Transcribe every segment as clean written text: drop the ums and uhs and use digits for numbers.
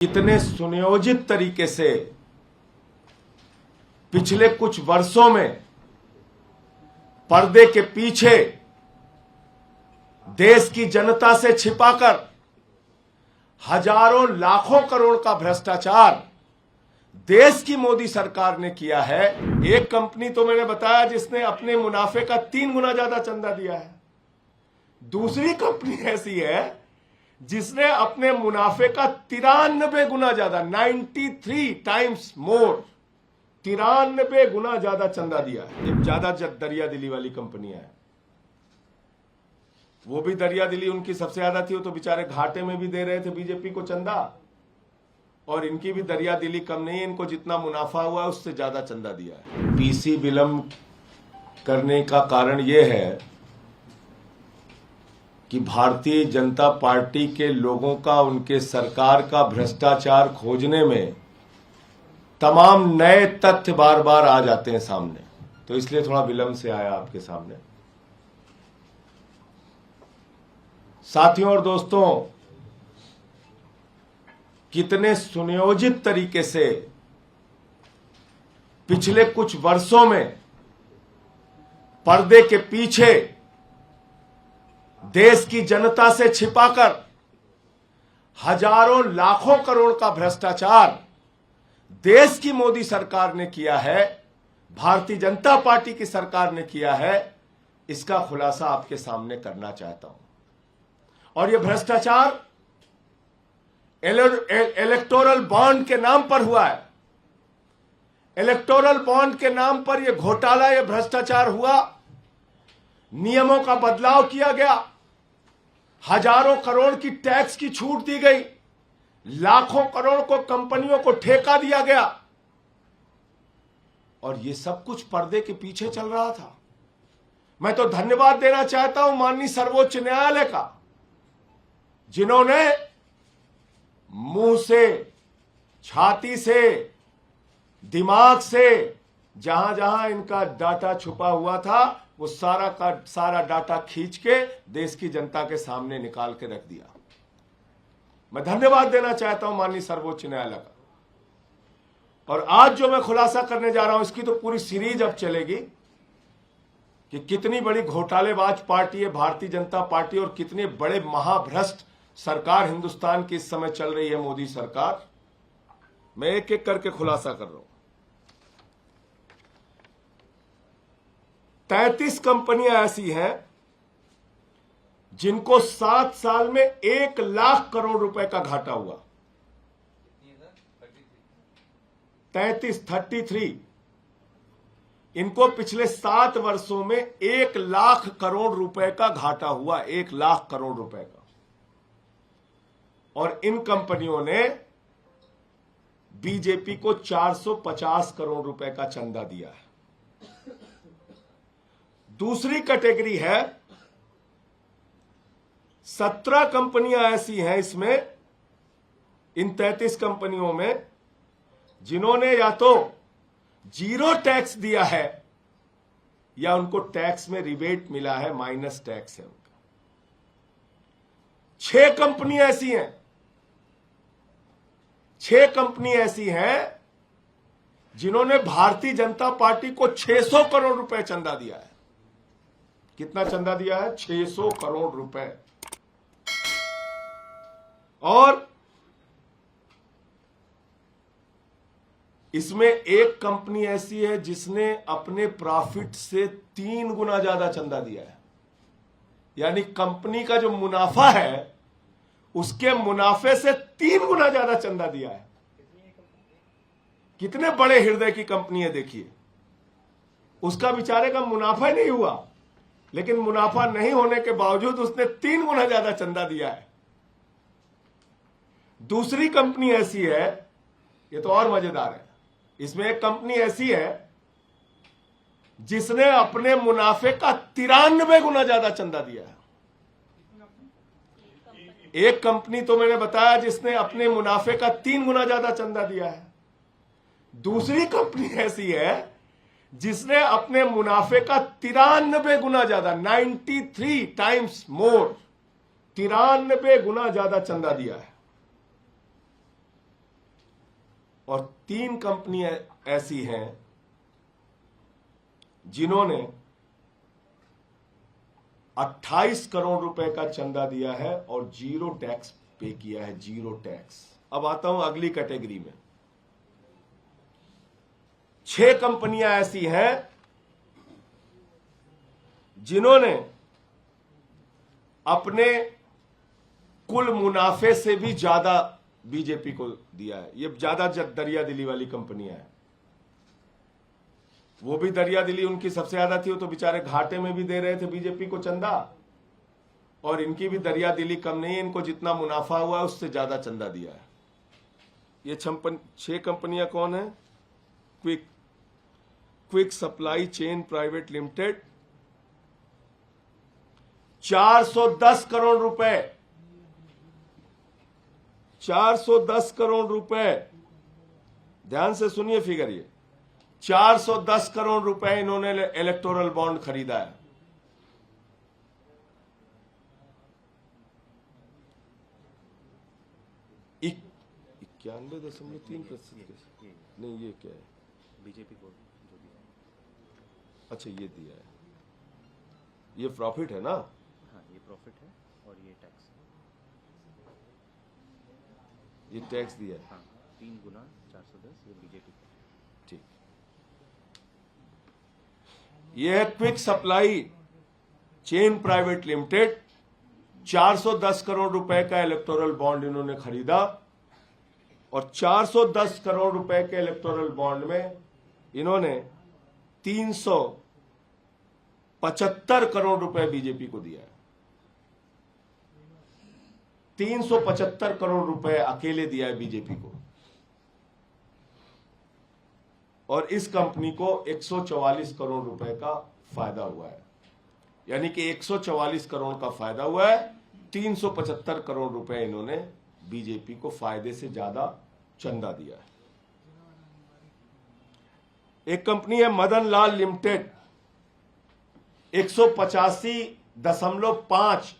कितने सुनियोजित तरीके से पिछले कुछ वर्षों में पर्दे के पीछे देश की जनता से छिपाकर हजारों लाखों करोड़ का भ्रष्टाचार देश की मोदी सरकार ने किया है। एक कंपनी तो मैंने बताया जिसने अपने मुनाफे का 3 गुना ज्यादा चंदा दिया है। दूसरी कंपनी ऐसी है जिसने अपने मुनाफे का 93 गुना ज्यादा 93 टाइम्स मोर 93 गुना ज्यादा चंदा दिया है। ये ज्यादा दरिया दिली वाली कंपनियां हैं। वो भी दरिया दिली उनकी सबसे ज्यादा थी, वो तो बेचारे घाटे में भी दे रहे थे बीजेपी को चंदा, और इनकी भी दरिया दिली कम नहीं है। इनको जितना मुनाफा हुआ है उससे ज्यादा चंदा दिया है। पीसी विलंब करने का कारण यह है कि भारतीय जनता पार्टी के लोगों का उनके सरकार का भ्रष्टाचार खोजने में तमाम नए तथ्य बार बार आ जाते हैं सामने, तो इसलिए थोड़ा विलंब से आया आपके सामने। साथियों और दोस्तों, कितने सुनियोजित तरीके से पिछले कुछ वर्षों में पर्दे के पीछे देश की जनता से छिपाकर हजारों लाखों करोड़ का भ्रष्टाचार देश की मोदी सरकार ने किया है, भारतीय जनता पार्टी की सरकार ने किया है, इसका खुलासा आपके सामने करना चाहता हूं। और यह भ्रष्टाचार इलेक्टोरल बॉन्ड के नाम पर हुआ है। इलेक्टोरल बॉन्ड के नाम पर यह घोटाला, यह भ्रष्टाचार हुआ। नियमों का बदलाव किया गया, हजारों करोड़ की टैक्स की छूट दी गई, लाखों करोड़ को कंपनियों को ठेका दिया गया, और यह सब कुछ पर्दे के पीछे चल रहा था। मैं तो धन्यवाद देना चाहता हूं माननीय सर्वोच्च न्यायालय का, जिन्होंने मुंह से, छाती से, दिमाग से जहां जहां इनका डाटा छुपा हुआ था वो सारा का सारा डाटा खींच के देश की जनता के सामने निकाल के रख दिया। मैं धन्यवाद देना चाहता हूं माननीय सर्वोच्च न्यायालय का। और आज जो मैं खुलासा करने जा रहा हूं, इसकी तो पूरी सीरीज अब चलेगी कि कितनी बड़ी घोटालेबाज पार्टी है भारतीय जनता पार्टी, और कितने बड़े महाभ्रष्ट सरकार हिंदुस्तान की इस समय चल रही है मोदी सरकार। मैं एक एक करके खुलासा कर रहा हूं। 33 कंपनियां ऐसी हैं जिनको 7 साल में 1 लाख करोड़ रुपए का घाटा हुआ। 33 इनको पिछले 7 वर्षों में 1 लाख करोड़ रुपए का घाटा हुआ, 1 लाख करोड़ रुपए का। और इन कंपनियों ने बीजेपी को 450 करोड़ रुपए का चंदा दिया है। दूसरी कैटेगरी है, 17 कंपनियां ऐसी हैं इसमें, इन 33 कंपनियों में, जिन्होंने या तो जीरो टैक्स दिया है या उनको टैक्स में रिबेट मिला है, माइनस टैक्स है उनका। 6 कंपनियां ऐसी हैं, 6 कंपनी ऐसी हैं जिन्होंने भारतीय जनता पार्टी को 600 करोड़ रुपए चंदा दिया है। कितना चंदा दिया है? 600 करोड़ रुपए। और इसमें एक कंपनी ऐसी है जिसने अपने प्रॉफिट से 3 गुना ज्यादा चंदा दिया है। यानी कंपनी का जो मुनाफा है उसके मुनाफे से 3 गुना ज्यादा चंदा दिया है। कितने बड़े हृदय की कंपनी है देखिए। उसका बेचारे का मुनाफा ही नहीं हुआ, लेकिन मुनाफा नहीं होने के बावजूद उसने 3 गुना ज्यादा चंदा दिया है। दूसरी कंपनी ऐसी है, ये तो और मजेदार है, इसमें एक कंपनी ऐसी है जिसने अपने मुनाफे का 93 गुना ज्यादा चंदा दिया है। एक कंपनी तो मैंने बताया जिसने अपने मुनाफे का 3 गुना ज्यादा चंदा दिया है। दूसरी कंपनी ऐसी है जिसने अपने मुनाफे का 93 गुना ज्यादा 93 टाइम्स मोर 93 गुना ज्यादा चंदा दिया है। और 3 कंपनियां ऐसी हैं जिन्होंने 28 करोड़ रुपए का चंदा दिया है और 0 टैक्स पे किया है, 0 टैक्स। अब आता हूं अगली कैटेगरी में। 6 कंपनियां ऐसी हैं जिन्होंने अपने कुल मुनाफे से भी ज्यादा बीजेपी को दिया है। ये ज्यादा दरिया दिली वाली कंपनियां हैं। वो भी दरिया दिली उनकी सबसे ज्यादा थी, वो तो बेचारे घाटे में भी दे रहे थे बीजेपी को चंदा, और इनकी भी दरिया दिली कम नहीं है, इनको जितना मुनाफा हुआ है उससे ज्यादा चंदा दिया है। ये 6 कंपनियां कौन है? Quick supply chain private limited, 410 crore रुपए, 410 करोड़ रुपए, ध्यान से सुनिए फिगर। ये 410 करोड़ रुपए इन्होंने इलेक्टोरल बॉन्ड खरीदा है। $91.3%। नहीं, ये क्या है? बीजेपी को जो दिया। अच्छा, ये दिया है, ये प्रॉफिट है ना? हाँ, ये प्रॉफिट है और ये टैक्स, ये टैक्स दिया है। हाँ, 3 गुना 410 ये बीजेपी का। ठीक, ये है quick supply chain private limited, 410 crore रुपए का इलेक्टोरल बॉन्ड इन्होंने खरीदा, और 410 करोड़ रुपए के इलेक्टोरल बॉन्ड में इन्होंने 375 करोड़ रुपए बीजेपी को दिया है। 375 करोड़ रुपए अकेले दिया है बीजेपी को, और इस कंपनी को 144 करोड़ रुपए का फायदा हुआ है। यानी कि 144 करोड़ का फायदा हुआ है, 375 करोड़ रुपए इन्होंने बीजेपी को फायदे से ज्यादा चंदा दिया है। एक कंपनी है मदन लाल लिमिटेड, 185.5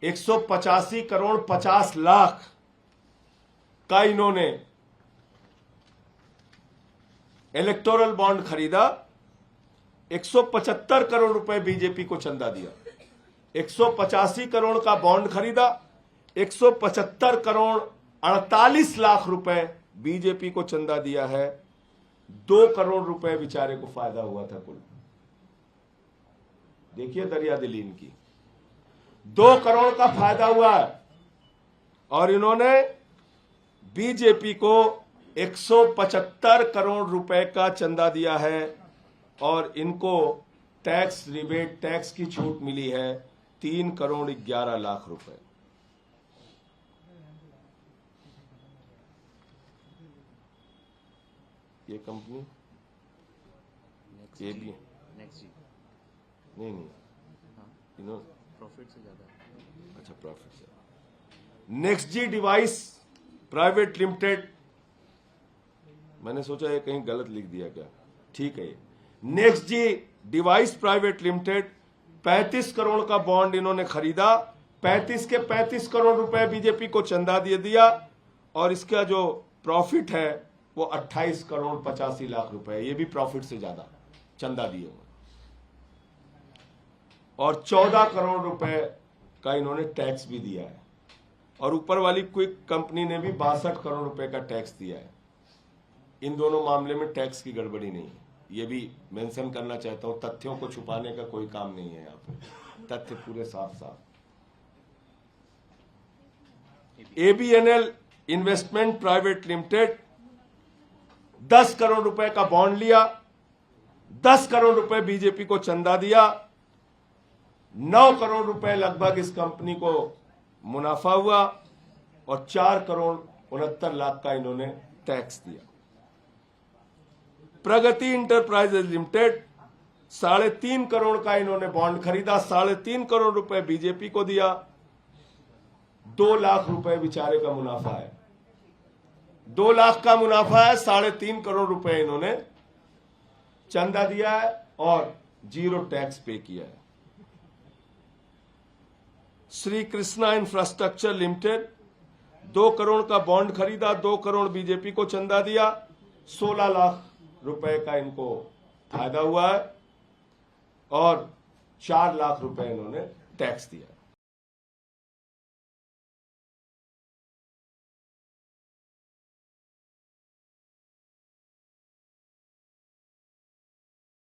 185 करोड़ 50 लाख का इन्होंने इलेक्टोरल बॉन्ड खरीदा, 175 करोड़ रुपए बीजेपी को चंदा दिया। 185 करोड़ का बॉन्ड खरीदा, 175 करोड़ 48 लाख रुपए बीजेपी को चंदा दिया है। 2 करोड़ रुपए बेचारे को फायदा हुआ था कुल। देखिए दरिया दिली इनकी, 2 करोड़ का फायदा हुआ है, और इन्होंने बीजेपी को 175 करोड़ रुपए का चंदा दिया है, और इनको टैक्स रिबेट, टैक्स की छूट मिली है 3 करोड़ 11 लाख रुपए। ये कंपनी ये भी नेक्स्ट जी, नहीं, हाँ, इन्होंने प्रॉफिट से ज्यादा। अच्छा, प्रॉफिट से। नेक्स्ट जी डिवाइस प्राइवेट लिमिटेड, मैंने सोचा ये कहीं गलत लिख दिया क्या, ठीक है। नेक्स्ट जी डिवाइस प्राइवेट लिमिटेड, 35 करोड़ का बॉन्ड इन्होंने खरीदा, 35 के 35 करोड़ रुपए बीजेपी को चंदा दे दिया, और इसका जो प्रॉफिट है वो 28 करोड़ 85 लाख रुपए, ये भी प्रॉफिट से ज्यादा चंदा दिए हुए, और 14 करोड़ रुपए का इन्होंने टैक्स भी दिया है, और ऊपर वाली क्विक कंपनी ने भी 62 करोड़ रुपए का टैक्स दिया है। इन दोनों मामले में टैक्स की गड़बड़ी नहीं है, ये भी मेंशन करना चाहता हूं। तथ्यों को छुपाने का कोई काम नहीं है यहाँ पे, तथ्य पूरे साफ साफ। एबीएनएल इन्वेस्टमेंट प्राइवेट लिमिटेड, 10 करोड़ रुपए का बॉन्ड लिया, 10 करोड़ रुपए बीजेपी को चंदा दिया, 9 करोड़ रुपए लगभग इस कंपनी को मुनाफा हुआ, और 4 करोड़ 69 लाख का इन्होंने टैक्स दिया। प्रगति इंटरप्राइजेज लिमिटेड, 3.5 करोड़ का इन्होंने बॉन्ड खरीदा, 3.5 करोड़ रुपए बीजेपी को दिया, 2 लाख रुपए बेचारे का मुनाफा है, 2 लाख का मुनाफा है, 3.5 करोड़ रुपए इन्होंने चंदा दिया है, और 0 टैक्स पे किया है। श्री कृष्णा इंफ्रास्ट्रक्चर लिमिटेड, 2 करोड़ का बॉन्ड खरीदा, 2 करोड़ बीजेपी को चंदा दिया, 16 लाख रुपए का इनको फायदा हुआ है और 4 लाख रुपए इन्होंने टैक्स दिया।